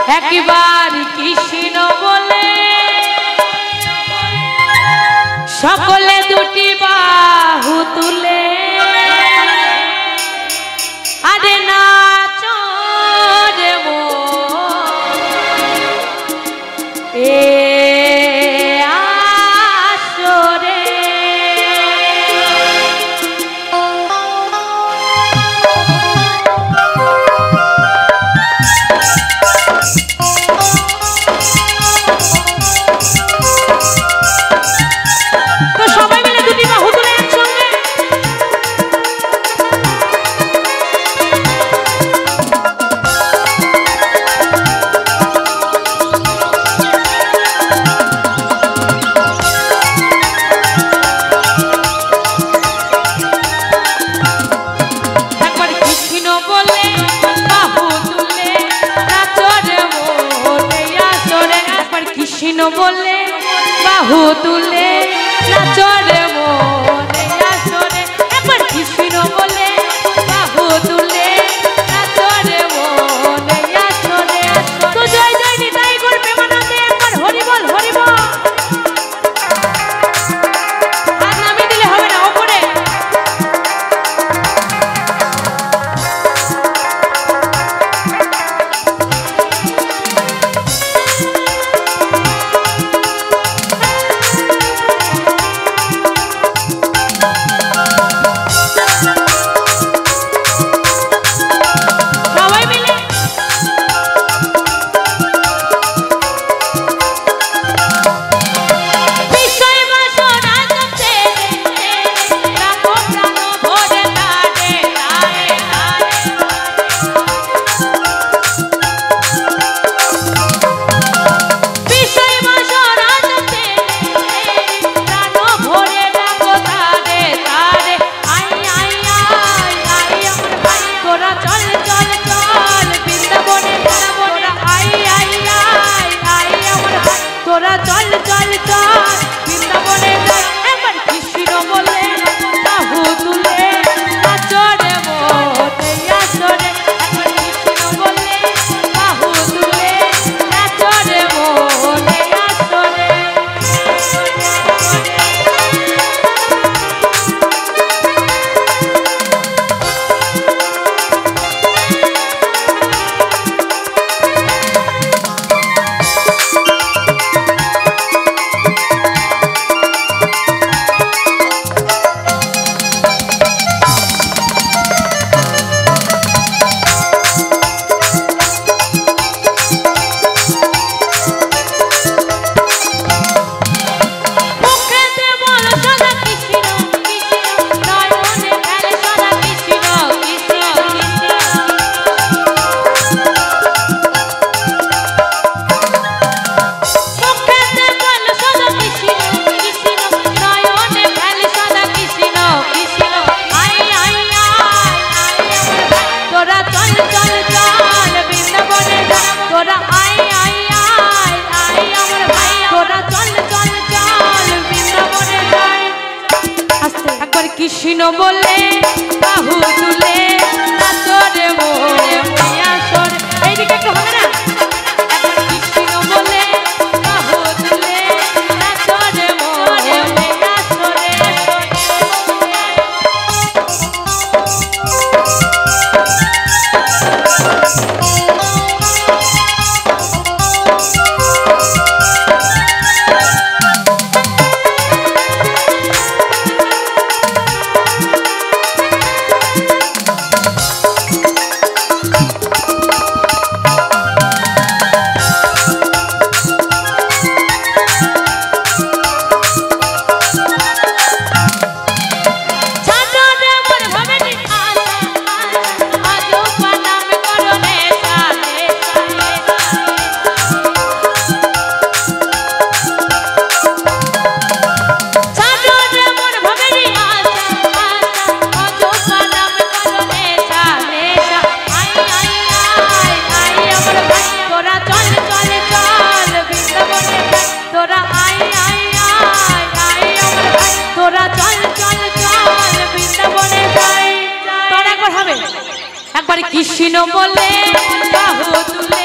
একবার কৃষ্ণ বলে সকলে দুটি বাহু তুলে আরে নাচো রে মন বলে বাহু তুলে নাচো রে মনে আসরে একবার কৃষ্ণ বলে বাহু তুলে নাচো রে মনে আসরে তো জয় জয় নিতাই করবে মানাতে একবার হরি বল আর নামে দিলে হবে না ওপরে তোরা চল চল চল বৃন্দাবনে চল একবার কৃষ্ণ বলে বাহু তুলে নাচো রে মনে আসরে একবার কৃষ্ণ বলে বাহু তুলে নাচো রে মনে আসরে কৃষ্ণ বলে বাহু তুলে নাচো রে মনে আসরে এইদিকে একটু হবে না একবার কৃষ্ণ বলে বাহু তুলে নাচো রে মনে আসরে কৃষ্ণ বলে বাহু তুলে